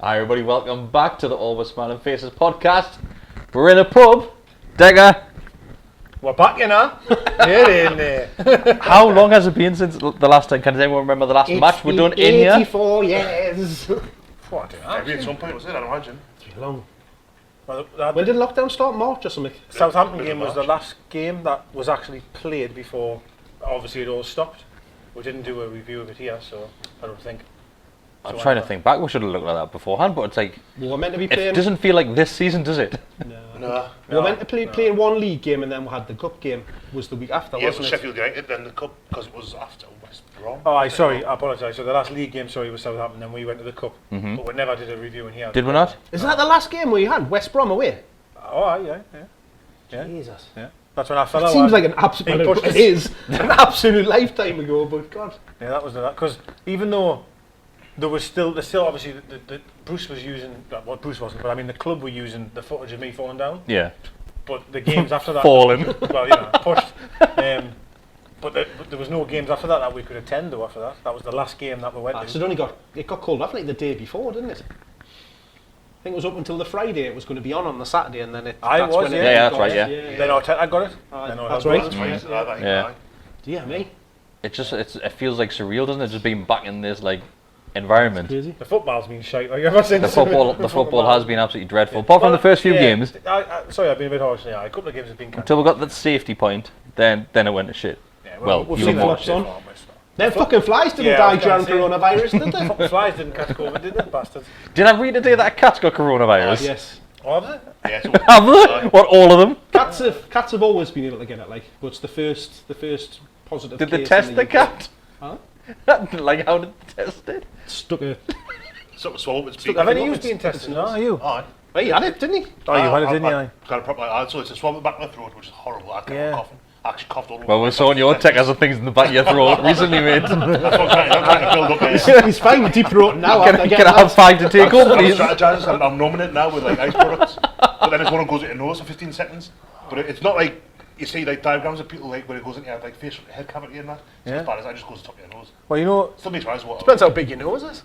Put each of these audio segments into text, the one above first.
Hi everybody, welcome back to the Always Smiling Faces podcast. We're in a pub. Deka. We're back, you know. Get in there. How long has it been since the last time? Can anyone remember the last match we're doing in here? 84 years. What? Maybe at some point was it, I'd imagine. Too long. Well, When did lockdown start? March or something? Southampton game was the last game that was actually played before, obviously, it all stopped. We didn't do a review of it here, so I don't think. I'm trying to think back. We should have looked at that beforehand, but it's like We were meant to be it playing. doesn't feel like this season, does it? No. We were meant to play one league game, and then we had the cup game. Was the week after, Yeah, it wasn't was it? Sheffield United, then the cup, because it was after West Brom. Oh, I apologise. So the last league game, was Southampton, then we went to the cup. But we never did a review in here. Did we not? Isn't that the last game we had? West Brom away. Oh, yeah. Jesus. Yeah. That's when I fell It out. seems like an absolute. He pushed It is an absolute lifetime ago, but God. Yeah, that was that. Because even though there's still obviously the Bruce was using, well, Bruce wasn't, but I mean the club were using the footage of me falling down. Yeah. But the games after that, Falling. well, you know, pushed. But there was no games after that we could attend. Though after that was the last game that we went to. So it got called off like the day before, didn't it? I think it was up until the Friday. It was going to be on the Saturday, and then That's that's right, yeah. Then I got it. That's right. That's right. Yeah. Yeah, me. It feels like surreal, doesn't it? Just being back in this like environment. Crazy. The football's been shite. Like ever since The football has been absolutely dreadful. Apart from the first few games, Sorry, I've been a bit harsh. Yeah, a couple of games have been cancelled. until we got that safety point, then it went to shit. Yeah, Well, we've you seen were that more. shit. Them fucking flies didn't Yeah, I die was gonna during say. coronavirus, did they? Fucking flies didn't catch COVID, did they, bastards? Did I read today that a cat's got coronavirus? Yes. Oh, have they? Yeah, so Have they? What, all of them? Cats have always been able to get it, like, but it's the first positive. Did they case test in the UK. cat? Huh? Like, how did they test it? Stuck a. something swallowed with speak. Have any of you been tested? No, are you? Aye. Well, he had it, didn't he? Oh, you had it, didn't you? I got a proper, so it's a swab in the back of my throat, which is horrible. I kept coughing. I actually coughed all over. Well, we're showing your tech as of things in the back of your throat recently, mate. That's what I'm trying to build up here. He's fine with deep throat now. Can I have 5 to take home, I'm please? strategizing, I'm numbing it now with like ice products. But then it's one that goes into your nose for 15 seconds. But it's not like, you see like diagrams of people like where it goes into your like facial head cavity and that. It's as bad as that, just goes to the top of your nose. Well, you know, Still makes eyes water. Depends how big your nose is.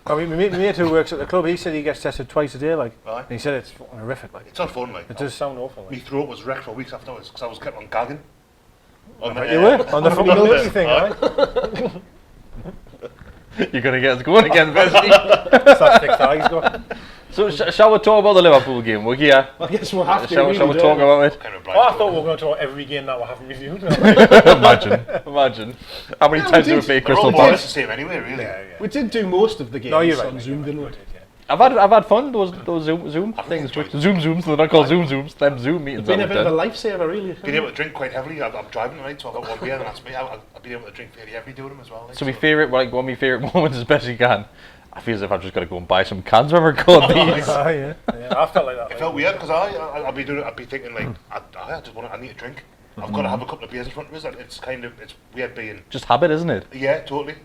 I mean, my mate who works at the club, he said he gets tested twice a day, like. Aye. And he said it's fucking horrific, like. It's not fun, like. It does sound awful, My like. throat was wrecked for weeks afterwards because I was kept on gagging. On the, You were? On the fucking milky thing, aye. right? You're going to get us going again, Besty. That's that thick that he's got. So, shall we talk about the Liverpool game? We're here. I guess we'll have to. Shall we talk about it? Kind of Oh, I thought we were going to talk every game that we haven't reviewed. Imagine. How many times we do we did. play They're Crystal all more or Palace? less the same anyway, really. We did do most of the games No, you're right. on Zoom, didn't we? I've had fun, those Zoom things. Zooms, they're not called Zooms, them Zoom meetings. Been a that bit of we've a done. lifesaver, really. Been able to drink quite heavily. I'm driving tonight, so I've got one beer, and that's me. I've been able to drink fairly every day with them as well. Like, So my favourite, like one of my favourite moments as best you can, I feel as if I've just got to go and buy some cans when we're called these. Oh, yeah. I felt like that. It felt weird because I'd be thinking like I need a drink. I've got to have a couple of beers in front of us. And it's weird being. Just habit, isn't it? Yeah, totally.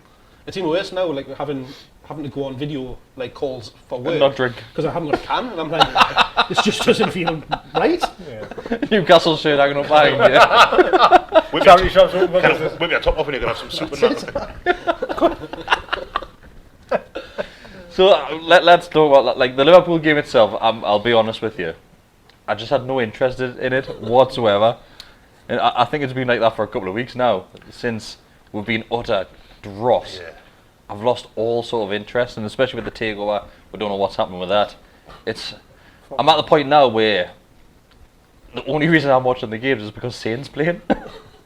It's even worse now, like having to go on video like calls for work. And not drink. Because I haven't got a can, and I'm like, this just doesn't feel right. Newcastle shirt hanging up behind you. Charity shops open. Kind of whip your top up and you're gonna have some soup in that. So let's talk about like the Liverpool game itself. I'll be honest with you, I just had no interest in it whatsoever, and I think it's been like that for a couple of weeks now since we've been utter dross. Yeah. I've lost all sort of interest, and especially with the takeover, we don't know what's happening with that. I'm at the point now where the only reason I'm watching the games is because Saint's playing.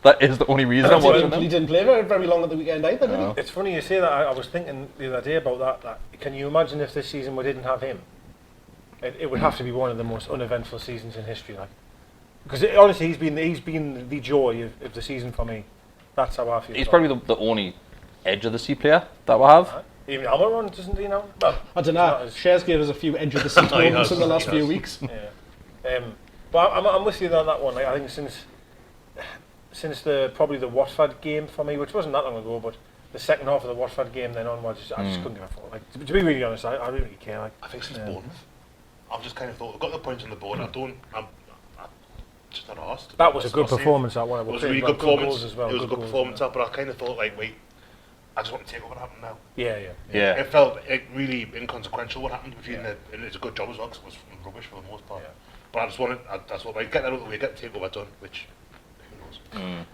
That is the only reason I'm watching them. He didn't play very long at the weekend either, did he? It's funny you say that. I was thinking the other day about that. Can you imagine if this season we didn't have him? It would have to be one of the most uneventful seasons in history, like. Because honestly, he's been the joy of the season for me. That's how I feel. He's probably the only edge of the sea player that we have. Even Almiron, doesn't he now? Well, I don't know. Shares gave us a few edge of the seat he moments has, in the last he few has. weeks. yeah. But I'm with you on that one. Like, I think since probably the Watford game for me, which wasn't that long ago, but the second half of the Watford game then onwards, I just couldn't give a fuck. Like, to be really honest, I really don't care. Like, I think since Bournemouth, I've just kind of thought I've got the points on the board. I'm just not asked. that was a good performance. That one. It was a really good performance goals as well. It was a good goals, performance, yeah. but I kind of thought like, wait, I just want to take over what happened now. Yeah. It felt really inconsequential what happened between and it's a good job as well because it was rubbish for the most part. Yeah. But I just wanted, that's what get that out of the way, get the takeover done, which who knows.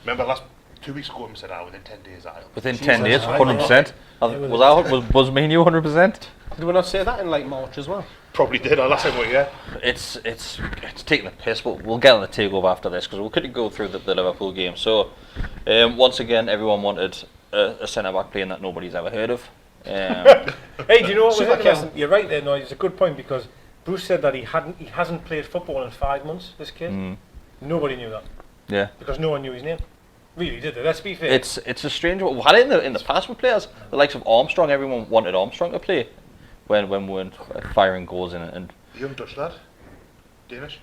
Remember last 2 weeks ago, I said, within 10 days, Within 10 days, 100%. Was me and you 100%? Did we not say that in like March as well? Probably did. Last time we were here. It's taking the piss, but we'll get on the takeover after this because we'll quickly go through the Liverpool game. So, once again, everyone wanted a centre back playing that nobody's ever heard of. Hey, do you know what was Super interesting? Cal. You're right there. No, it's a good point because Bruce said that he hasn't played football in 5 months. This kid, nobody knew that. Yeah. Because no one knew his name. Really, did they? Let's be fair. It's a strange one. We had it in the past with players. The likes of Armstrong, everyone wanted Armstrong to play when we weren't firing goals in it. And The young Dutch lad, Danish.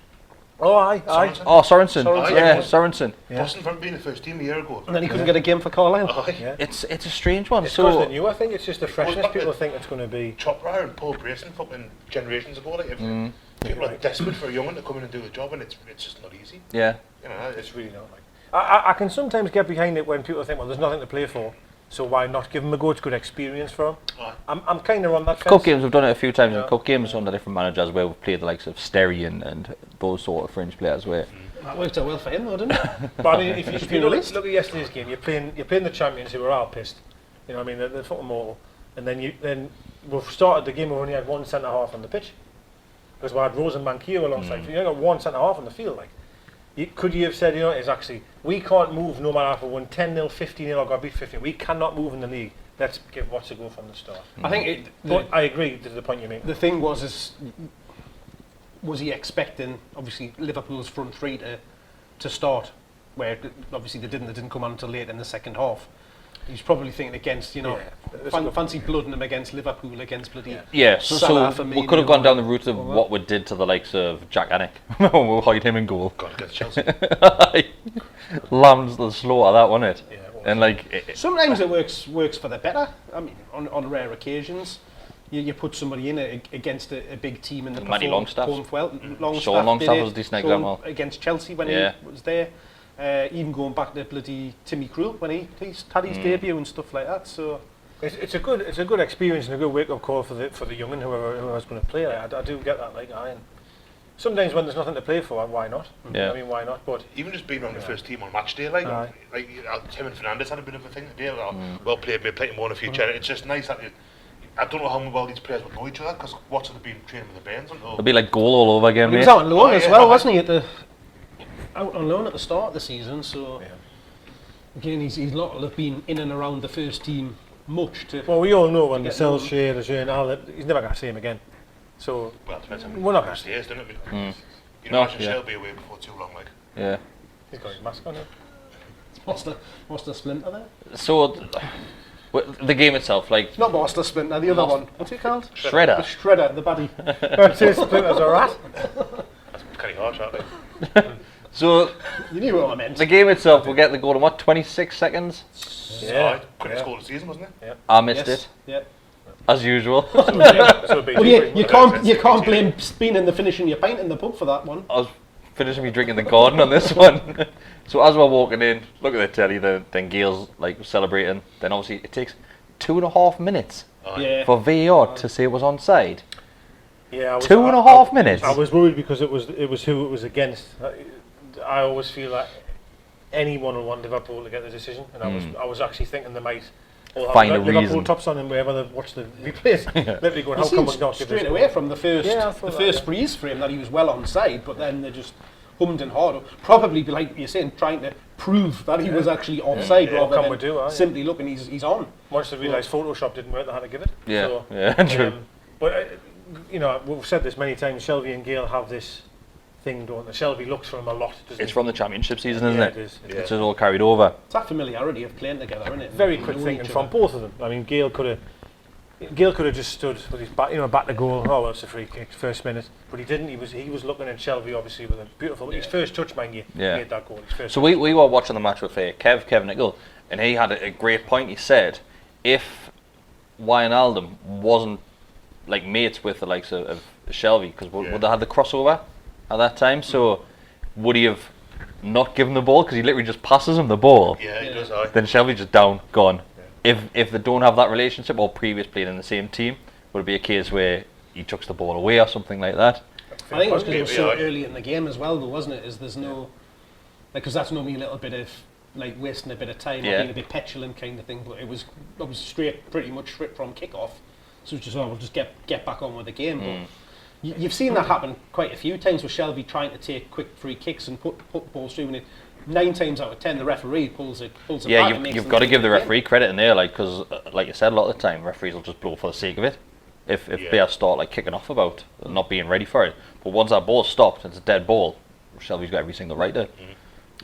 Oh, aye. Sorensen. Sorensen. Yeah, Sorensen. Boston from being the first team a year ago. And then he couldn't get a game for Carlisle. Yeah. It's a strange one. It's because So they're new. I think it's just the freshness. back People then. think it's going to be. Chopra and Paul Brayson fucking generations ago. Like, people are desperate for a young one to come in and do the job, and it's just not easy. yeah. You know, It's really not like. I can sometimes get behind it when people think, well, there's nothing to play for, so why not give them a go? It's good experience for them. Aye. I'm kind of on that fence. Cup games, we've done it a few times in Yeah. cup games under different managers where we've played the likes of Sterry and those sort of fringe players where That worked out well for him though, didn't it? But I mean, if you released. look at yesterday's game, you're playing the champions who were all pissed. You know what I mean? They're fucking mortal. And then we've started the game. We only had one centre half on the pitch because we had Rose and Mankier alongside. You only got one centre half on the field. Like, could you have said, you know, it's actually we can't move no matter if we win 10-0, 15-0, or got beat 15. We cannot move in the league. Let's give Watts a go from the start. I think But I agree to the point you make. the thing was he expecting obviously Liverpool's front three to start, where obviously they didn't come on until late in the second half. He's probably thinking against, you know, fancy blooding him against Liverpool, against bloody Salah, so we Firmino, could have gone down the route of all that. what we did to the likes of Jack Annick when we hide him in goal. God against Chelsea. Lambs the slaughter, that wasn't it? Yeah, it was. And like, Sometimes it works for the better. I mean, on rare occasions, you put somebody in against a big team and they Matty perform well. Sean Longstaff did was a it. decent Sean example. against Chelsea when he was there. Even going back to bloody Timmy Krul when he had his debut and stuff like that. So It's a good experience and a good wake up call for the youngin whoever's going to play. I do get that. Like, and sometimes when there's nothing to play for, why not? Yeah. I mean, why not? But Even just being on the first team on match day, like Tim and Fernandez had a bit of a thing today. Well played, maybe playing more in the future. It's just nice that I don't know how well these players would know each other because Watson have been training with the Bairns. it'll be like goal all over again, he mate. was out on loan as yeah. well, wasn't he? Out on loan at the start of the season. So again, he's not been in and around the first team much. well, we all know when the get cells known. share, and all that, he's never going to see him again. So Well, it depends how We're not gonna- stays, doesn't it? You No, know, imagine yeah. Shelvey away before too long, like. Yeah. he's got his mask on. What's the splinter there? So the game itself, like Not Monster Splinter, the other one. What's it called? The Shredder. Shredder, the baddie. Two splinters are rat. It's kind of harsh, aren't they? So You knew what I meant. the game itself, we'll get the goal in what, 26 seconds? Yeah. Quickest goal of the season, wasn't it? I missed Yes. it Yeah. as usual. So it'd be Well, different, you wouldn't it? can't blame Spin and the finishing your pint in the pub for that one. I was finishing me drinking the garden on this one. So as we're walking in, look at the telly, then Gayle's like celebrating. Then obviously it takes 2.5 minutes Yeah. for VAR to say it was onside. Yeah, I was, 2.5 minutes. I was worried because it was who it was against. I always feel that anyone will want Liverpool to get the decision, and I was actually thinking they might all have Find a Liverpool reason. tops on and wherever they watch the replays. Literally going, He how come we seemed not give this straight goal? away from the first Yeah, I thought that, first yeah. freeze frame that he was well onside, but then they just hummed and hawed. Probably like you're saying, trying to prove that he was actually offside Yeah, rather what can than we do, aye? simply looking he's on. Once they realised Photoshop didn't work, they had to give it. Yeah, So, yeah, true. but you know, we've said this many times. Shelvey and Gayle have this thing, don't they? Shelvey looks for him a lot. Doesn't It's he? from the championship season, isn't Yeah, it? it is. It's just all carried over. It's that familiarity of playing together, isn't it? Very And quick knowing thinking each from other. both of them. I mean, Gayle could have just stood with his back, back to goal. Oh, well, it's a free kick, first minute. But he didn't. He was looking at Shelvey obviously with a beautiful. His first touch, mind you, Yeah. made that goal. His first So we were watching the match with Kev Nicol, and he had a great point. He said, if Wijnaldum wasn't like mates with the likes of Shelvey, because would they have the crossover at that time? So would he have not given the ball because he literally just passes him the ball? Yeah, he does, aye. Then Shelvey just down, gone. if they don't have that relationship or previous playing in the same team, would it be a case where he chucks the ball away or something like that? I think it was because it was so early in the game as well, though, wasn't it? Is there's no, because that's normally a little bit of like wasting a bit of time or being a bit petulant kind of thing. But it was pretty much straight from kick-off. So it's just, we'll just get back on with the game. But you've seen that happen quite a few times with Shelvey trying to take quick free kicks and put balls through, and it 9 times out of 10 the referee pulls it back. Yeah, you've got to give the referee credit in there, like, because like you said, a lot of the time referees will just blow for the sake of it. If players start like kicking off about not being ready for it, but once that ball's stopped, it's a dead ball. Shelvey's got every single right to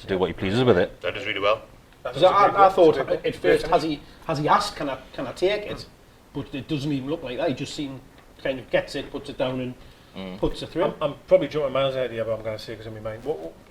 do what he pleases with it. That does really well. I thought at first, has he asked, can I take it? But it doesn't even look like that. He just kind of gets it, puts it down, and puts it through. I'm probably jumping miles ahead here, but I'm going to say because in my mind.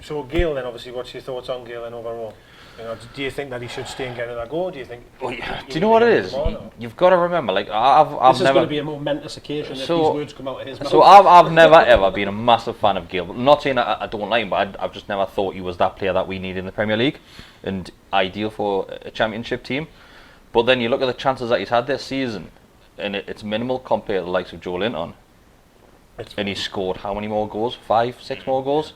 So Gayle, then obviously, what's your thoughts on Gayle and overall? You know, do you think that he should stay and get another goal? Do you think? Well, do you know what it is? You've got to remember, like I've this is going to be a momentous occasion if these words come out of his mouth. So I've never ever been a massive fan of Gayle. Not saying that I don't like him, but I've just never thought he was that player that we need in the Premier League and ideal for a Championship team. But then you look at the chances that he's had this season, and it's minimal compared to the likes of Joelinton. And he's scored how many more goals? 5, 6 more goals?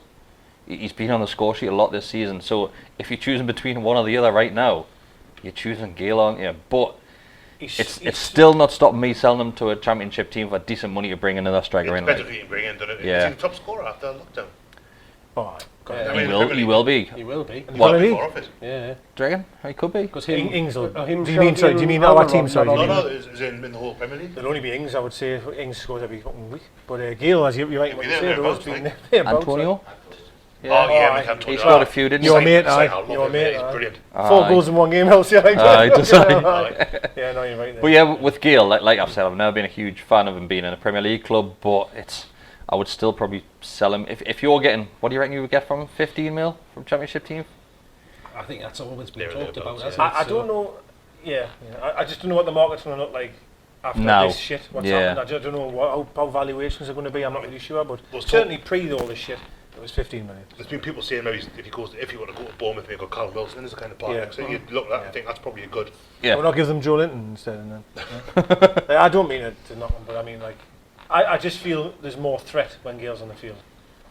He's been on the score sheet a lot this season. So if you're choosing between one or the other right now, you're choosing Gayle, aren't you? But it's still not stopping me selling him to a Championship team for decent money to bring another striker in. It's better to bring in, doesn't it? Yeah. Is he the top scorer after lockdown? Oh, he will be. He will be. What? Yeah. Do you reckon? He could be. Because Do you mean our team? Sorry. No, is in the whole Premier League. There'll only be Ings, I would say. Ings scores every fucking week. But Gayle, as you're right, what you say, thereabouts, been Antonio. He scored a few, didn't he? Your mate, he's brilliant. 4 goals in 1 game, else you like that. Yeah, no, you're right there. But yeah, with Gayle, like I've said, I've never been a huge fan of him being in a Premier League club, but I would still probably sell him. If you're getting, what do you reckon you would get from him? 15 mil from Championship team? I think that's always been talked about, hasn't it? I don't know. Yeah. I just don't know what the market's going to look like after this shit. What's happened? I don't know how valuations are going to be. I'm not really sure, but certainly pre all this shit, it was 15 million. There's been people saying maybe if you want to go to Bournemouth, maybe go Carroll Wilson is the kind of partner. So you look at that and think that's probably a good. Yeah. Why not give them Joelinton instead? And then, I don't mean it to knock him, but I mean like. I just feel there's more threat when Gayle's on the field.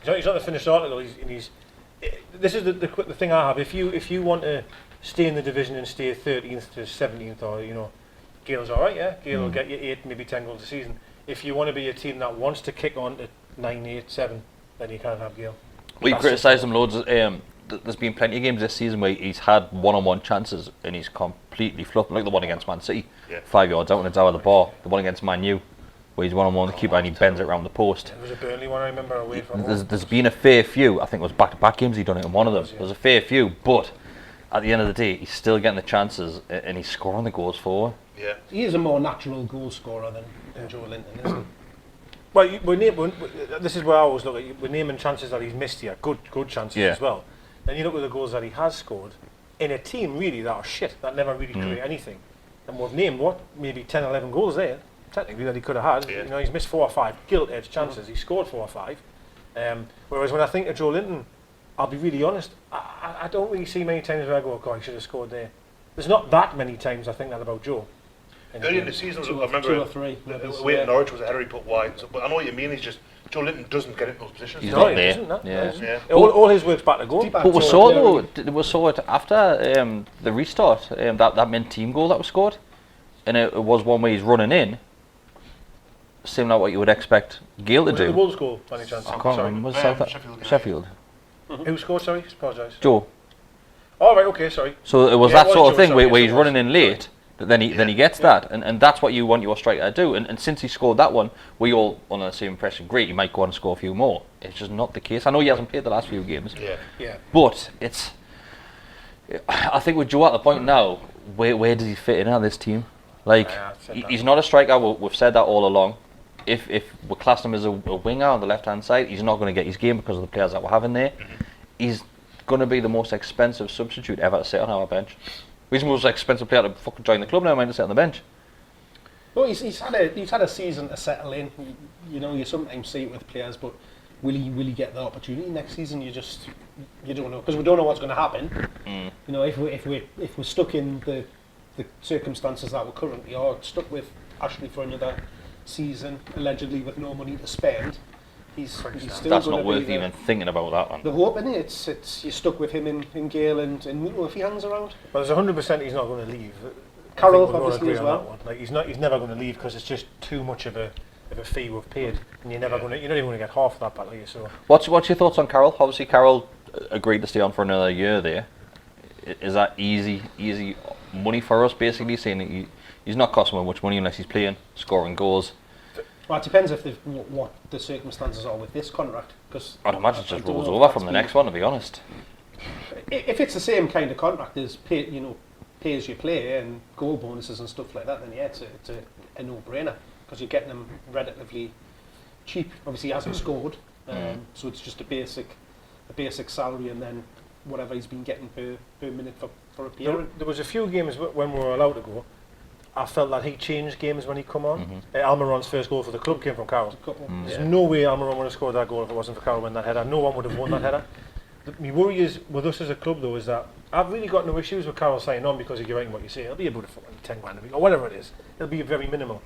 He's not the finished article. This is the thing I have. If you want to stay in the division and stay 13th to 17th, or Gayle's all right. Yeah, Gayle will get you 8, maybe 10 goals a season. If you want to be a team that wants to kick on to 9, 8, 7, then you can't have Gayle. We criticised him loads. There's been plenty of games this season where he's had one-on-one chances and he's completely fluffed. Like the one against Man City, 5 yards out and it's out of the bar. The one against Man U, where he's one-on-one with the keeper and he bends it around the post. It was a Burnley one, I remember, away from There's been a fair few. I think it was back-to-back games he'd done it in one of them. There's a fair few, but at the end of the day, he's still getting the chances and he's scoring the goals for. Yeah, he is a more natural goal scorer than Joelinton, isn't he? Well, this is where I always look at. We're naming chances that he's missed here, good chances as well. Then you look at the goals that he has scored in a team really that are shit, that never really create anything. And we've named maybe 10, 11 goals there. Technically that he could have had. Yeah. He's missed 4 or 5 gilt-edged chances. He scored 4 or 5. Whereas when I think of Joelinton, I'll be really honest, I don't really see many times where I go, oh God, he should have scored there. There's not that many times I think that about Joe. Early in the season, I remember 2 or 3. Away at Norwich was a header he put wide. So, but I know what you mean. He's just Joelinton doesn't get in those positions. He's not there. Yeah. All his work's back to goal. But we saw it after the restart. That meant team goal that was scored, and it was one where he's running in. Similar to what you would expect Gayle to do. The Wolves goal, by any chance? I can't remember. Sheffield. Who scored, sorry? Apologise. Joe. Oh, right, okay, sorry. So it was that sort of thing where he's running in late, but then he gets that, and that's what you want your striker to do. And since he scored that one, we all under the same impression, great, he might go on and score a few more. It's just not the case. I know he hasn't played the last few games. Yeah. But I think with Joe at the point now, where does he fit in on this team? Like, he's not a striker, we've said that all along. If we class him as a winger on the left-hand side, he's not going to get his game because of the players that we're having there. He's going to be the most expensive substitute ever to sit on our bench. He's the most expensive player to fucking join the club now, mind to sit on the bench. Well, he's had a season to settle in. You sometimes see it with players, but will he get the opportunity next season? You don't know, because we don't know what's going to happen. If we're stuck in the the circumstances that we currently are stuck with Ashley for another season, allegedly with no money to spend, he's still That's going not to worth be even thinking about that one. the hope, isn't it? It's you're stuck with him in Gayle and Muto if he hangs around. Well, there's 100% he's not going to leave. Carroll, I think we'll all obviously, agree as on well. that one. Like he's never going to leave because it's just too much of a fee we've paid, and you're not even going to get half of that back, are you? So What's your thoughts on Carroll? Obviously, Carroll agreed to stay on for another year there. Is that easy money for us, basically, saying that he's not costing much money unless he's playing, scoring goals? Well, it depends if what the circumstances are with this contract. Because I'd imagine it just rolls over from the next one, to be honest. If it's the same kind of contract as pay as you play and goal bonuses and stuff like that, then yeah, it's a no-brainer because you're getting them relatively cheap. Obviously, he hasn't scored, so it's just a basic salary and then whatever he's been getting per minute for a period. there was a few games when we were allowed to go. I felt that he changed games when he come on. Almiron's first goal for the club came from Carroll. There's no way Almiron would have scored that goal if it wasn't for Carroll winning that header. No one would have won that header. My worry is with us as a club though is that I've really got no issues with Carroll signing on because you're right in what you say. It'll be about 10 grand a week or whatever it is. It'll be very minimal.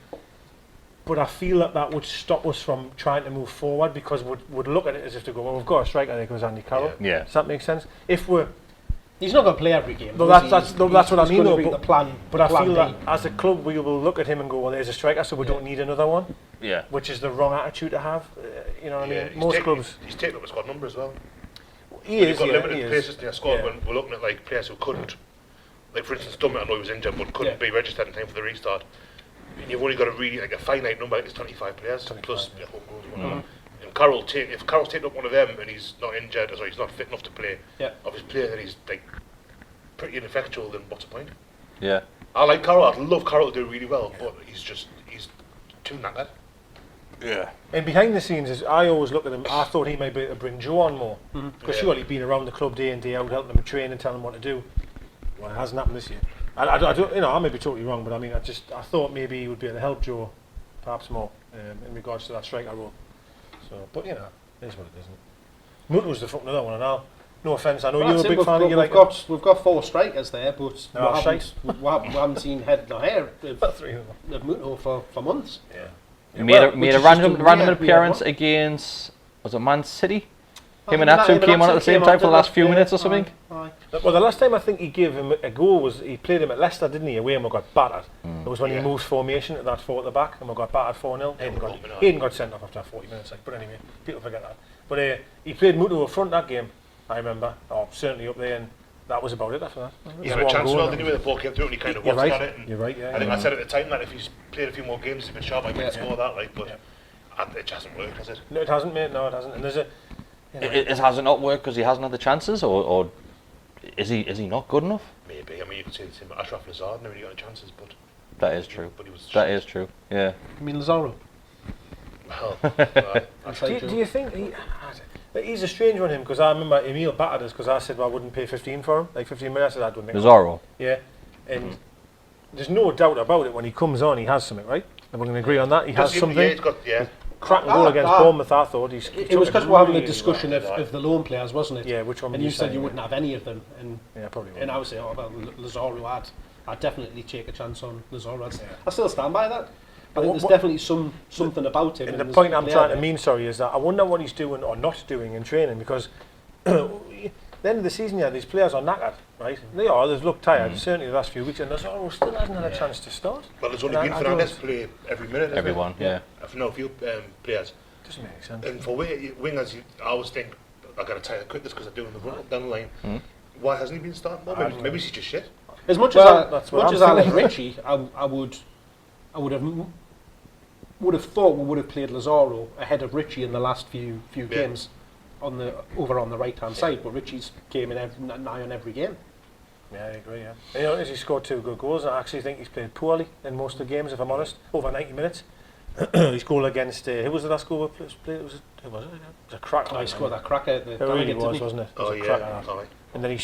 But I feel that would stop us from trying to move forward because we'd look at it as if to go, well, we've got a striker there because Andy Carroll. Yeah. Does that make sense? He's not going to play every game. No, that's what I mean. He's Though, be but, the plan. but I plan feel B. that as a club we will look at him and go, well, there's a striker, so we don't need another one. Yeah. Which is the wrong attitude to have. You know what I mean? Most clubs. He's taken up a squad number as well. He He's is. got Yeah, limited he places is. in their squad Yeah. when we're looking at like players who couldn't, like for instance, Dummett, I know he was injured but couldn't be registered in time for the restart. And you've only got a really a finite number. I think it's 25 players 25, plus yeah. home goals. Whatever. And if Carroll's taken up one of them and he's not injured, or he's not fit enough to play, of his player, then he's like pretty ineffectual. Then what's the point? Yeah. I like Carroll. I'd love Carroll to do really well, but he's too knackered. Yeah. And behind the scenes, is I always look at him. I thought he might be able to bring Joe on more because surely been around the club day in day out, helping him train and telling him what to do. Well, it hasn't happened this year. I don't, I may be totally wrong, but I mean, I thought maybe he would be able to help Joe, perhaps more in regards to that striker role. So, but it is what it is. Mutt was the fucking other one, and no offence, I know you're a big fan of you. We've got 4 strikers there, but No, we haven't seen head nor hair About 3 of them. of Muto for months. Yeah. Made a which is random just a weird appearance one. against, was it Man City? Him Him and Atsu and came on at the Atsu same came time on, for the didn't last they? few Yeah, minutes or something. Aye. Well, the last time I think he gave him a go was he played him at Leicester, didn't he? Away and we got battered. It was when he moved formation at that 4 at the back and we got battered 4-0. Hayden got sent off after 40 minutes. But anyway, people forget that. But he played Muto up front that game, I remember. Oh, certainly up there, and that was about it after that. He had a chance well, didn't he, with the ball came through and he kind of watched at it. And You're right, yeah. I think I said at the time that if he's played a few more games, he's a bit sharp, I might score that, like, but it hasn't worked, has it? No, it hasn't, mate. No, it hasn't. And there's a... Has it not worked because he hasn't had the chances, or is he not good enough? Maybe. I mean, you could say the same about Ashraf Lazard, never really got any chances, but... That is true. But he was That is true. Yeah. I mean, Lazaro. Well, Do you think he's a strange one, him? Because I remember Emil battered us because I said, well, I wouldn't pay 15 for him. Like 15 minutes, I said, I don't think... Lazaro. Yeah. And there's no doubt about it. When he comes on, he has something, right? And we're going to agree on that. He has something. Yeah, he's got, Cracking goal against Bournemouth, I thought. It was because we're having a discussion of the loan players, wasn't it? Yeah, which one? And you said you wouldn't have any of them, and yeah, probably. And I would say, oh well, Lazaro, I'd definitely take a chance on Lazaro. I still stand by that. I think there's definitely something about him. And the point I'm trying to mean, is that I wonder what he's doing or not doing in training because the end of the season, these players are knackered, right? They look tired, certainly the last few weeks, and Lazaro still hasn't had a chance to start. Well, there's only been Fernandes play every minute. Everyone, yeah. No, a few players. Doesn't make sense. And for wingers, I always think, I've got to try to quit this because they're doing the run down the line. Why hasn't he been starting more? Maybe he's just shit. As much Well, as that's I what I'm like thinking. Richie, I would have thought we would have played Lazaro ahead of Richie in the last few games over on the right hand side, but Richie's came in nigh on every game. Yeah, I agree, yeah. And he scored 2 good goals, and I actually think he's played poorly in most of the games, if I'm honest, over 90 minutes. His goal against, who was the last goal we played? Who was it? It was a cracker. He scored that cracker at the It really was, didn't he? wasn't it? It was Oh, a yeah. cracker, that. And then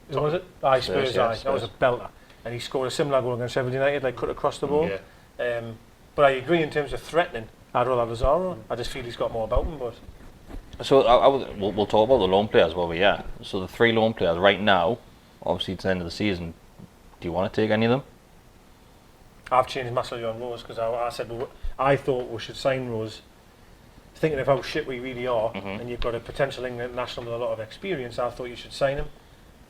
who was it? Spurs, Spurs. that was a belter. And he scored a similar goal against Shelvey United, like cut across the ball. Yeah. But I agree in terms of threatening, I'd rather have Lazaro. I just feel he's got more about him, but... So we'll talk about the loan players while we're here. So the 3 loan players right now, obviously it's the end of the season. Do you want to take any of them? I've changed massively on Rose because I said I thought we should sign Rose, thinking of how shit we really are, and you've got a potential England national with a lot of experience. I thought you should sign him,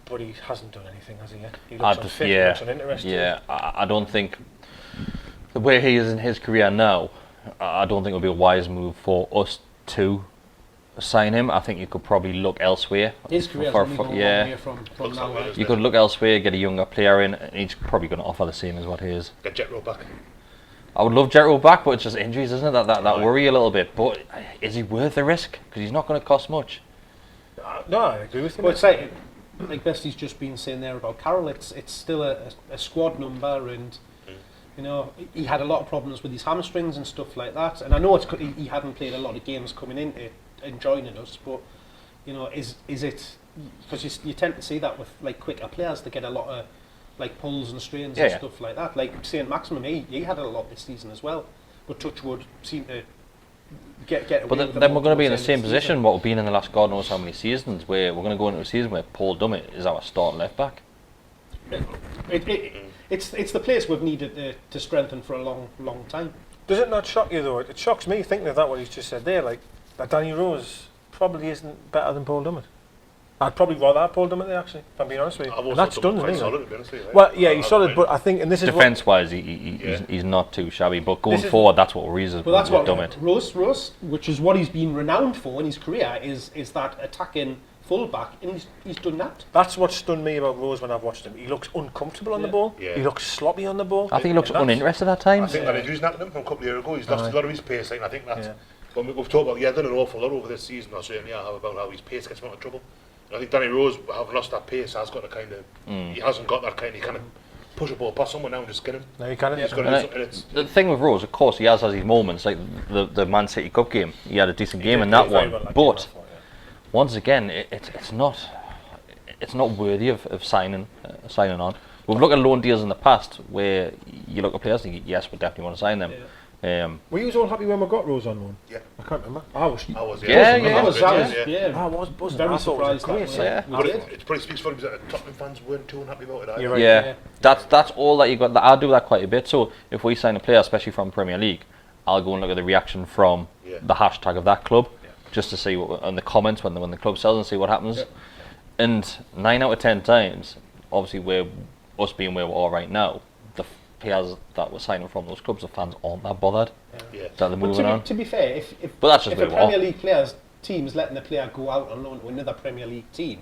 but he hasn't done anything, has he yet? He looks unfit, he looks uninterested. Yeah, I don't think the way he is in his career now, I don't think it would be a wise move for us to sign him. I think you could probably look elsewhere. His career's only gone one year from now. Right? You could look elsewhere, get a younger player in, and he's probably going to offer the same as what he is. Get Jethro back. I would love Jethro back, but it's just injuries, isn't it? That worry a little bit. But is he worth the risk? Because he's not going to cost much. No, I agree with you. Well, it's like Besty's just been saying there about Carroll. It's still a squad number, and you know he had a lot of problems with his hamstrings and stuff like that. And I know he hadn't played a lot of games coming into and joining us, but you know, is it because you tend to see that with like quicker players, they get a lot of like pulls and strains and stuff like that. Like Saint Maximum, he had a lot this season as well, but Touchwood seemed to get away. But then we're going to be in the same position what we've been in the last God knows how many seasons, where we're going to go into a season where Paul Dummett is our starting left back. It's the place we've needed to strengthen for a long time. Does it not shock you though? It shocks me thinking of that what he's just said there, like that Danny Rose probably isn't better than Paul Dummett. I'd probably rather have Paul Dummett there, actually, if I'm being honest with you. And that's done, quite isn't solid, it? to be honest with you, Well, yeah, he's solid, but I think, and this is defence-wise, he's not too shabby. But going forward, that's what reasons. Well, that's what Dummett. Rose, which is what he's been renowned for in his career, is that attacking full-back, and he's done that. That's what stunned me about Rose when I've watched him. He looks uncomfortable on the ball. Yeah. He looks sloppy on the ball. I think he looks uninterested at times. I think that injury's happened to him from a couple of years ago. He's lost a lot of his pace, and I think that's when we've talked about. Done an awful lot over this season. I certainly have about how his pace gets him out of trouble. I think Danny Rose, having lost that pace, has got a kind of. He hasn't got that kind. He kind of push a ball past someone now and just skin him. No, he can't. He's got to do something. The thing with Rose, of course, he has his moments, like the Man City Cup game. He had a decent game in that one, but once again, it's not worthy of signing on. We've looked at loan deals in the past where you look at players and think, yes, we definitely want to sign them. Were you all happy when we got Rose on loan? Yeah. I can't remember. I was. Yeah. I was buzzing. very I thought it was surprised. great. But it probably speaks for him that Tottenham fans weren't too unhappy about it either. You're right. Yeah, that's all that you got. I do that quite a bit. So if we sign a player, especially from Premier League, I'll go and look at the reaction from the hashtag of that club, just to see what and the comments when the club sells and see what happens. Yeah. And 9 out of 10 times, obviously, us being where we are right now, the players that we're signing from those clubs, the fans aren't that bothered. That they're moving on. To be fair, if that's just a Premier League team is letting the player go out on loan to another Premier League team,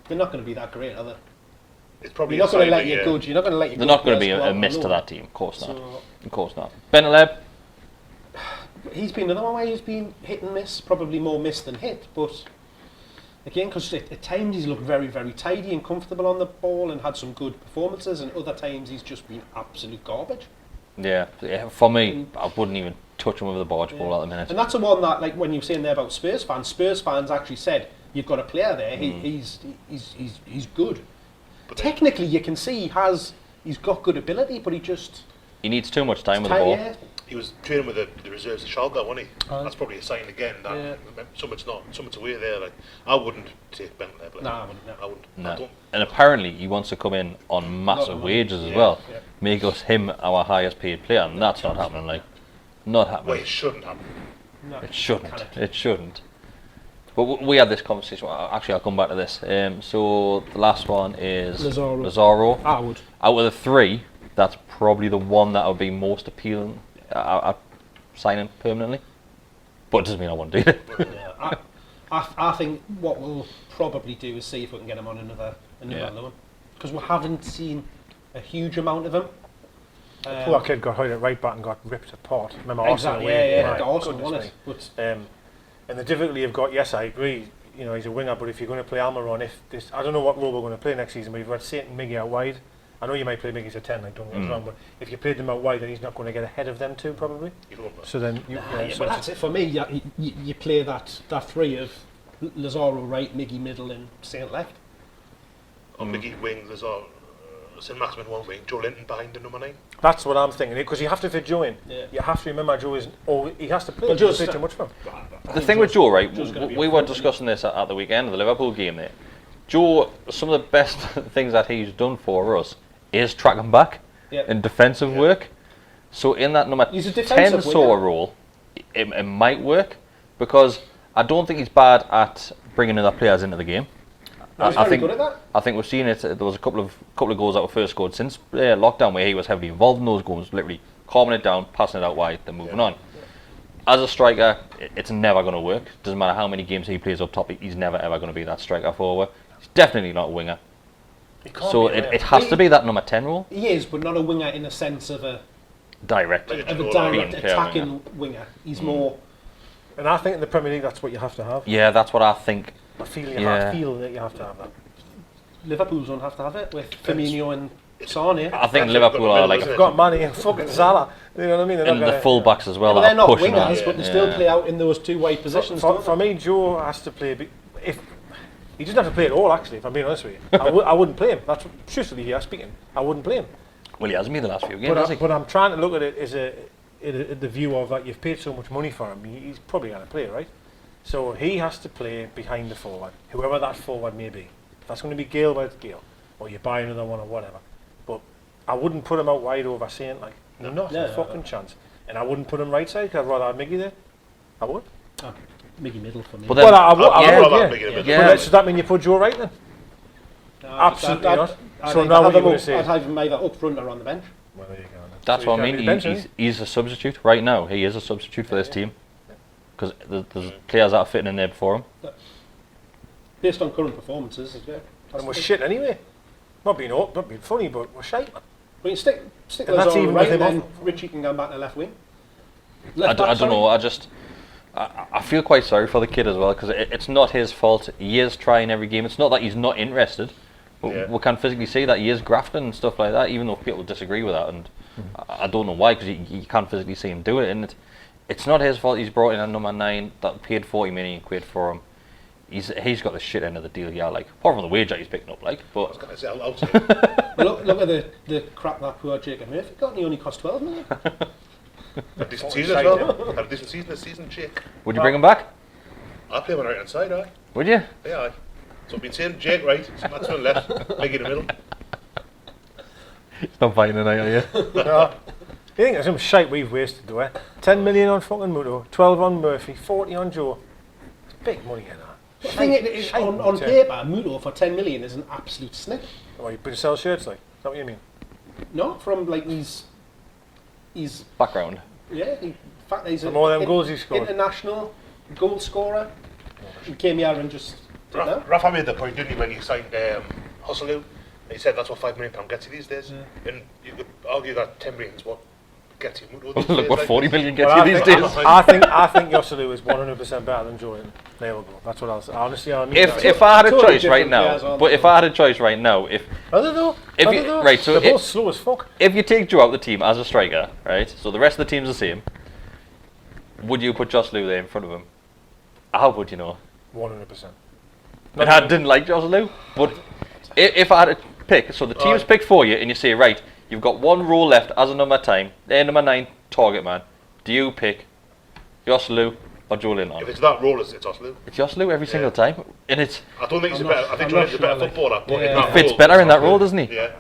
they're not going to be that great, are they? It's probably you're not going to let you go. You're not going to let you. They're not going to be a miss to that team, of course not. Of course not. Benitez. He's been another one where he's been hit and miss, probably more miss than hit, but again, because at times he's looked very, very tidy and comfortable on the ball and had some good performances, and other times he's just been absolute garbage. Yeah, for me, I wouldn't even touch him with a barge ball at the minute. And that's the one that, like when you were saying there about Spurs fans actually said, you've got a player there, he's good. But technically, you can see he's got good ability, but he needs too much time with the ball. Yeah. He was training with the reserves of Schalke, wasn't he? That's probably a sign again that something's away there. Like I wouldn't take Bentley. No, I wouldn't. I wouldn't. No. And apparently he wants to come in on massive wages as well. Yeah. Make him our highest paid player, and that's not happening. Like, not happening. Well, it shouldn't happen. No, it shouldn't. It shouldn't. But we had this conversation. Actually, I'll come back to this. So the last one is Lazaro. I would. Out of the three, that's probably the one that would be most appealing. I'd sign him permanently, but it doesn't mean I want to do it. I think what we'll probably do is see if we can get him on another loan, because we haven't seen a huge amount of him. Poor kid got hit at right back and got ripped apart. Remember Arsenal away? Arsenal won it. But and the difficulty you've got, yes, I agree. You know, he's a winger, but if you're going to play Almiron, I don't know what role we're going to play next season, but you've got Saint and Miggy out wide. I know you might play Miggy's a 10, like don't get us wrong, but if you played them out wide, then he's not going to get ahead of them too, probably. So then, but that's it for me. You play that three of Lazaro right, Miggy middle, and Saint left. Or Miggy wing, Lazaro, St Maximin one wing, Joelinton behind the number 9. That's what I'm thinking, because you have to fit Joe in. Yeah. You have to remember Joe isn't, or he has to play. But Joe's too much for him. The thing with Joe, right? We were discussing this at the weekend of the Liverpool game. There, Joe, some of the best things that he's done for us is track him back. in defensive work. So in that number He's a 10 defensive sort winger. of role, it might work, because I don't think he's bad at bringing other players into the game. He's very good at that. I think we've seen it. There was a couple of goals that were first scored since lockdown where he was heavily involved in those goals, literally calming it down, passing it out wide, then moving on. As a striker, it's never going to work. Doesn't matter how many games he plays up top, he's never ever going to be that striker forward. He's definitely not a winger. So it has to be that number 10 role. He is, but not a winger in the sense of a Direct. direct attacking winger. He's more. And I think in the Premier League that's what you have to have. Yeah, that's what I think. I feel that you have to have that. Liverpool's don't have to have it with Firmino and Sane. I think Liverpool are like, They've got Manny and fucking Salah. You know what I mean? and the full backs as well. Well, That they're are not pushing wingers, on. but they still play out in those two wide positions. For me, Joe has to play. If he doesn't have to play at all, actually, if I'm being honest with you, I wouldn't play him. That's truthfully here speaking. I wouldn't play him. Well, he hasn't been the last few games, has he? But I'm trying to look at it as the view of that you've paid so much money for him. He's probably going to play, right? So he has to play behind the forward, whoever that forward may be. If that's going to be Gayle, well, it's Gayle, or you buy another one or whatever. But I wouldn't put him out wide over Saint, like, not a fucking chance. And I wouldn't put him right side, because I'd rather have Miggy there. I would. Miggy middle for me. But then, Well, I would, rather yeah. have Miggy in the middle. Yeah. But does that mean you put Joe right then? Absolutely not. So now what you're going to say? I'd have him either up front or on the bench. Well, there you go. Then. that's So what I you mean. can't be benching. He's a substitute right now. He is a substitute for this team, because there's players that are fitting in there before him. Based on current performances, And we're shit anyway. Not being funny, but we're shite. But you stick And those that's on even right, with him then off. Richie can go back to left wing. I don't know. I feel quite sorry for the kid as well, because it's not his fault. He is trying every game. It's not that he's not interested, but we can physically see that he is grafting and stuff like that, even though people disagree with that. And I don't know why, because you can't physically see him do it. And it's not his fault. He's brought in a number 9 that paid 40 million quid for him. He's got the shit end of the deal, yeah. Like, apart from the wage that he's picking up, like. But I was going to say, I'll take it. Well, look at the crap that poor Jacob Murphy got, and he only cost 12 million. Had a decent season as well. Had a decent season this season, Jake. would you bring him back? I'll play him on the right hand side, aye. Would you? Yeah, aye. So I've been saying Jake right, Matsman left, Miggy in the middle. He's not fighting tonight, are you? No. You think there's some shite we've wasted though, eh? 10 million on fucking Muto, 12 on Murphy, 40 on Joe. It's big money in that. The thing is, on paper, Muto for 10 million is an absolute snip. Oh, you sell shirts like? Is that what you mean? No, from like he's Background. in fact he's From all them goals he scored. international goal scorer. He came here and just did that. Rafa made the point, didn't he, when he signed Hustle. He said that's what £5 million gets you these days. And you could argue that 10 million is what gets you Muto these days. Look what like. 40 million gets Well, you these think- days. I think Yosselu is 100% better than Joelinton. There we go. That's what I'll say. Honestly, I mean that. If I had a Totally choice right different players, now, aren't but they? if I had a choice right now, I don't know. If I you- don't know. right, so they're both slow as fuck. if you take Joe out the team as a striker, right, so the rest of the team's the same, would you put Joselu there in front of him? How would you know? 100%. And I didn't like Joselu, but if I had to pick, so the team's picked for you, and you say, right, you've got one role left as a number 10, number 9 target man. Do you pick Joselu or Joelinton? If it's that role, it's Hustle. It's Joselu every single time, and it's I don't think he's I'm a better. not- I think I'm not Joelinton's a better sure, footballer. But yeah. in He that fits role, better in it's that Hustle. role, doesn't he? Yeah.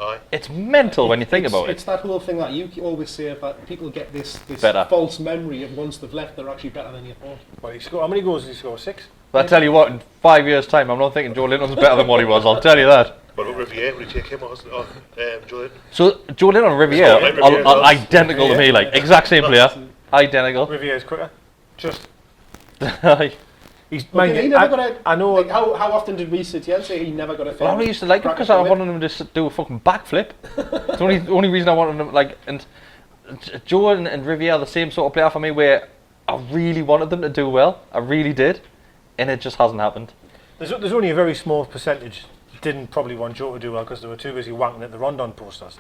Aye. It's mental when you think about It's it. that whole thing that you always say about people get this Better. false memory of once they've left, they're actually better than you thought. Well, he scored, how many goals did he score? 6? But I tell you what, in 5 years' time, I'm not thinking Joelinton's better than what he was. I'll tell you that. But with Riviere, would you take him or Joelinton? So Joelinton and Riviere It's not like Riviere, are identical to me, like exact same player, identical. Rivier's quicker. Just. Aye. He's Well, mind he you, never got a, I know. like, how often did we sit here and say he never got a Well, I only used to like him because I wanted him to do a fucking backflip. It's the only reason I wanted him, like, and Joe and Riviere are the same sort of player for me, where I really wanted them to do well. I really did, and it just hasn't happened. There's only a very small percentage didn't probably want Joe to do well because they were too busy wanking at the Rondon posters.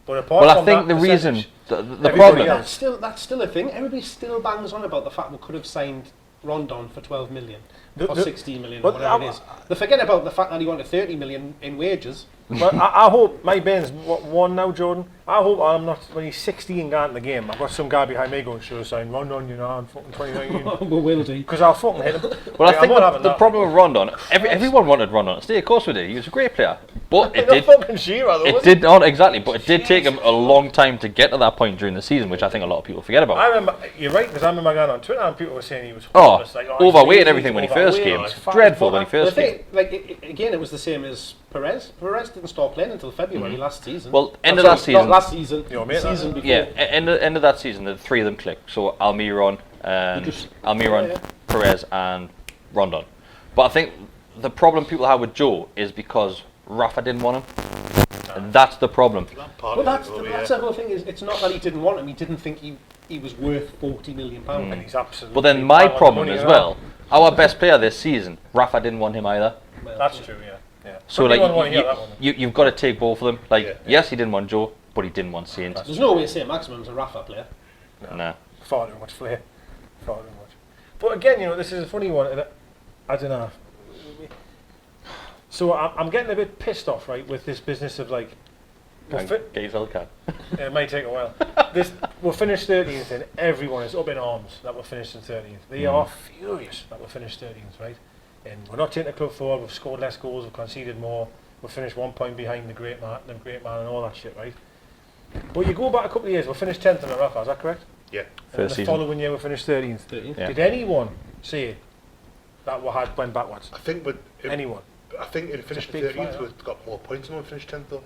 But apart Well, I from think that the reason, percentage, the everybody problem, else- That's still a thing. Everybody still bangs on about the fact we could have signed Rondon for 12 million or The- 16 million but or whatever it is. They forget about the fact that he wanted 30 million in wages. Well, I hope my Ben's one now, Jordan. I hope I'm not, when he's 16 going in the game, I've got some guy behind me going, sure, sign Rondon, you know, I'm fucking 2019. We will do. Because I'll fucking hit him. Well, I think the problem with Rondon, everyone wanted Rondon to stay. Of course we did. He was a great player, but it did. Fucking Shearer, though, It did not exactly, but it did take him a long time to get to that point during the season, which I think a lot of people forget about. I remember, you're right, because I remember going on Twitter and people were saying he was Oh, like, overweight and everything when he first came. It's Dreadful when he I first came. think, like, again, it was the same as Perez. Perez didn't start playing until February last season. Well, end Oh, of that sorry, not season. last season. Your mate, the season before. Yeah, end of that season, the three of them clicked. So Almiron, Perez, and Rondon. But I think the problem people have with Joe is because Rafa didn't want him. And that's the problem. Well, that's the whole thing. Is it's not that he didn't want him. He didn't think he was worth £40 million. And he's absolutely. But then my bang on the problem money as now. well, our best player this season, Rafa didn't want him either. That's true, yeah. So But like anyone wanna hear that one? you've got to take both of them. Like Yeah. yes, he didn't want Joe, but he didn't want Saint. There's no way to say Maximum's a Rafa player. Nah. Far too much flair. Far too much. But again, you know, this is a funny one. I don't know. So I'm getting a bit pissed off, right, with this business of like. Get yourself a card. It might take a while. We'll finish 13th, and everyone is up in arms that we're finished in 13th. They are furious that we're finished 13th, right? And we're not taking the club forward. We've scored less goals. We've conceded more. We've finished 1 point behind the great man, and all that shit, right? But you go back a couple of years. We're finished 10th in the Rafa. Is that correct? Yeah. And First the season. following year we finished 13th. 13th. Yeah. Did anyone say that we had went backwards? I think Anyone? I think it finished It's a big 13th. fight, We've got more points than we finished 10th though.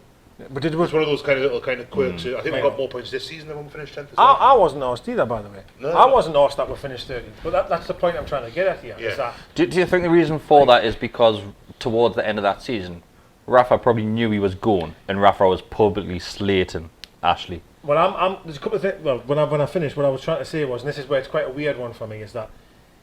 But did It's one of those kind of quirks. I think we got more points this season than when we finished 10th. As well. I wasn't asked either, by the way. No, I no. wasn't asked that we finished 13th. But that's the point I'm trying to get at here. Yeah. Is that Do you think the reason for that is because towards the end of that season, Rafa probably knew he was going, and Rafa was publicly slating Ashley? Well, there's a couple of things. Well, when I finished, what I was trying to say was, and this is where it's quite a weird one for me, is that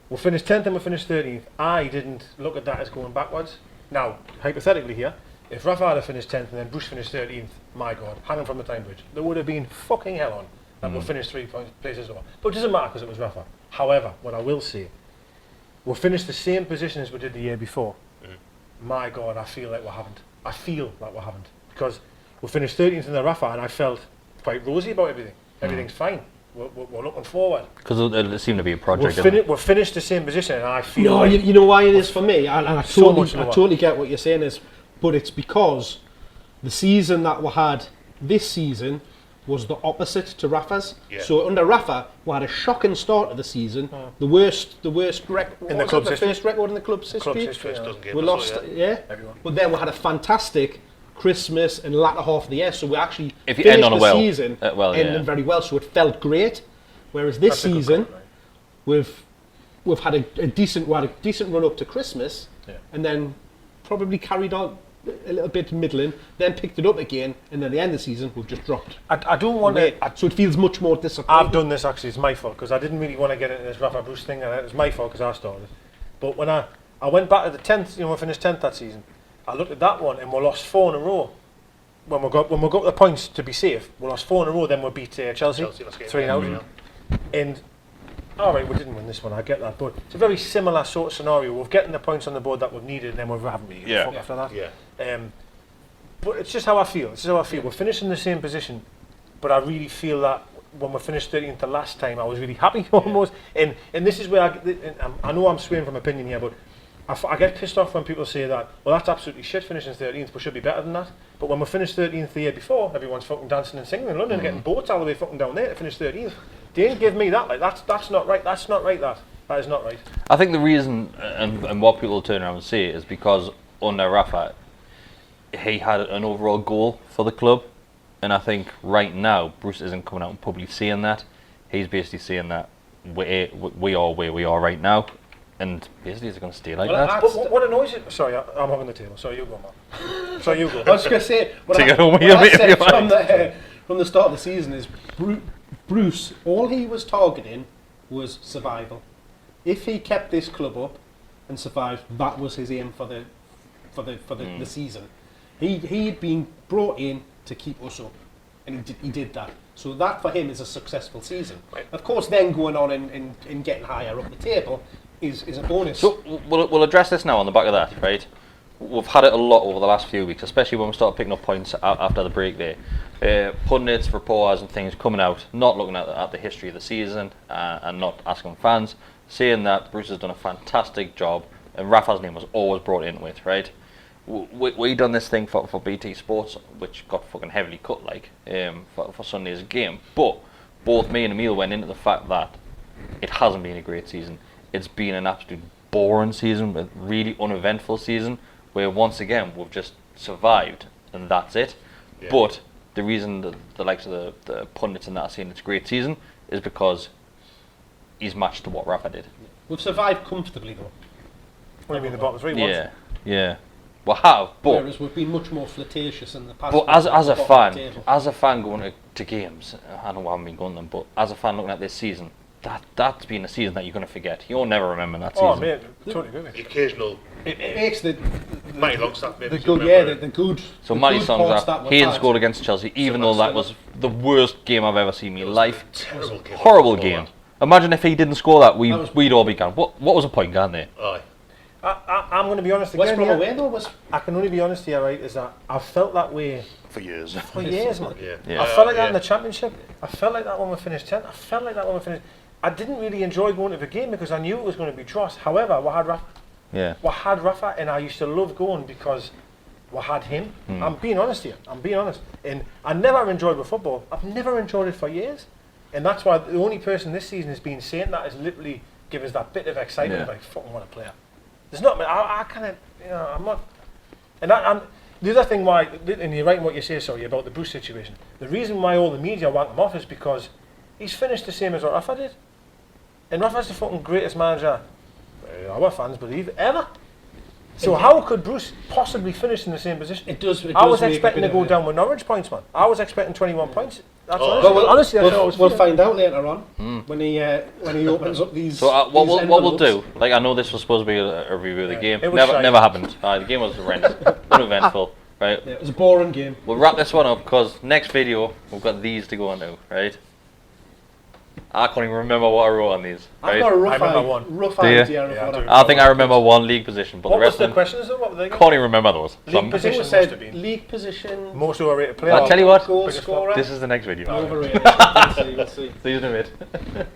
we finished 10th and we finished 13th. I didn't look at that as going backwards. Now, hypothetically here, if Rafa had finished 10th and then Bruce finished 13th, my God, hanging from the time bridge, there would have been fucking hell on that we'll finish 3 places over. But it doesn't matter because it was Rafa. However, what I will say, we'll finish the same position as we did the year before. My God, I feel like we haven't. Because we finished 13th in the Rafa and I felt quite rosy about everything. Everything's fine. We're looking forward. Because it seemed to be a project. We're finished the same position, and I feel. No, like you know why it is for me, and I So much lower. totally get what you're saying is, but it's because the season that we had this season was the opposite to Rafa's. Yeah. So under Rafa, we had a shocking start of the season, the worst record In the club's history. first record in the club's history. First dozen games We or so, lost, yeah. Everyone. But then we had a fantastic Christmas and latter half of the year, so we actually If you finished end on a the well, season ending very well, so it felt great. Whereas this That's a good season, point, we've had a decent run up to Christmas, Yeah. and then probably carried on a little bit middling, then picked it up again, and then the end of the season we've just dropped. I don't want away. to. So it feels much more disappointing. I've done this actually. It's my fault because I didn't really want to get into this Rafa Bruce thing, and it was my fault because I started. But when I went back to the 10th, we finished 10th that season. I looked at that one and we lost 4 in a row. When we got the points to be safe, we lost 4 in a row. Then we beat Chelsea Chelsea, let's get 3-0. And all right, we didn't win this one. I get that, but it's a very similar sort of scenario. We're getting the points on the board that we've needed, and then we haven't really. Yeah. Fuck after that. Yeah. But it's just how I feel. We're finishing in the same position, but I really feel that when we finished 13th the last time, I was really happy almost. And this is where I know I'm swaying from opinion here, but I get pissed off when people say that, well, that's absolutely shit finishing 13th, we should be better than that. But when we finished 13th the year before, everyone's fucking dancing and singing in London, getting boats all the way fucking down there to finish 13th. They didn't give me that. Like that's not right. That's not right. That is not right. I think the reason and what people turn around and say is because under Rafa, he had an overall goal for the club, and I think right now Bruce isn't coming out and publicly saying that. He's basically saying that we are where we are right now, and basically it's going to stay like that. But what annoys you? Sorry, I'm having the table. Sorry, you go, man. Sorry, you go. I was just going to say, what Take I, it home with what you, I mate, said if you want. from the start of the season is Bruce, all he was targeting was survival. If he kept this club up and survived, that was his aim for the season. He'd been brought in to keep us up, and he did that. So that for him is a successful season. Right. Of course, then going on and getting higher up the table is a bonus. So we'll address this now on the back of that, right? we've had it a lot over the last few weeks, especially when we started picking up points after the break there. Pundits, reporters and things coming out, not looking at the history of the season and not asking fans, saying that Bruce has done a fantastic job and Rafa's name was always brought into it, right? We done this thing for BT Sports, which got fucking heavily cut for Sunday's game, but both me and Emil went into the fact that it hasn't been a great season. It's been an absolute boring season, a really uneventful season, where once again we've just survived and that's it. Yeah. But the reason that the likes of the pundits and that are saying it's a great season is because he's matched to what Rafa did. We've survived comfortably though. What do you mean the bottom three? Yeah. We have, but whereas we've been much more flirtatious in the past. But as a fan going to games, I know I haven't been going to them, but as a fan looking at this season, that's been a season that you're going to forget. You'll never remember that season. Oh, mate, totally agree with you. The occasional. It makes the Matty Longstaff maybe. The good, the good. So Matty Longstaff, he had scored against Chelsea, even though that was the worst game I've ever seen in my life. Terrible game. Horrible game. Imagine if he didn't score that, we'd all be gone. What was the point, gone there? Aye. I'm going to be honest West again. Brom away though I can only be honest here, right? Is that I've felt that way for years. For years, man. Yeah. I felt like that in the Championship. I felt like that when we finished 10th. I felt like that when we finished. I didn't really enjoy going to the game because I knew it was going to be dross. However, we had Rafa. Yeah. We had Rafa, and I used to love going because we had him. I'm being honest here. I'm being honest. And I never enjoyed the football. I've never enjoyed it for years. And that's why the only person this season has been saying that has literally given us that bit of excitement. Like, fucking what a player. There's not. I kind of. I'm not. And the other thing why, and you're right in what you say, sorry, about the Bruce situation. The reason why all the media want him off is because he's finished the same as what Rafa did. And Rafa's the fucking greatest manager, our fans believe, ever. So how could Bruce possibly finish in the same position? It does I was expecting to go down with Norwich points, man. I was expecting 21 points. That's honestly, we'll find out later on when he opens up these. So what we'll do? Like, I know this was supposed to be a review of the game. Never happened. The game was horrendous, uneventful. Right. Yeah, it was a boring game. We'll wrap this one up because next video we've got these to go on to. Right. I can't even remember what I wrote on these. Right? I've got a rough idea of what I think I remember one league position, but what the rest was the of them questions? What were they? Can't even remember those. League position must have been. League position. Most overrated player. I'll tell you what. Goal scorer. This is the next video. Overrated. We'll see. See you in a bit.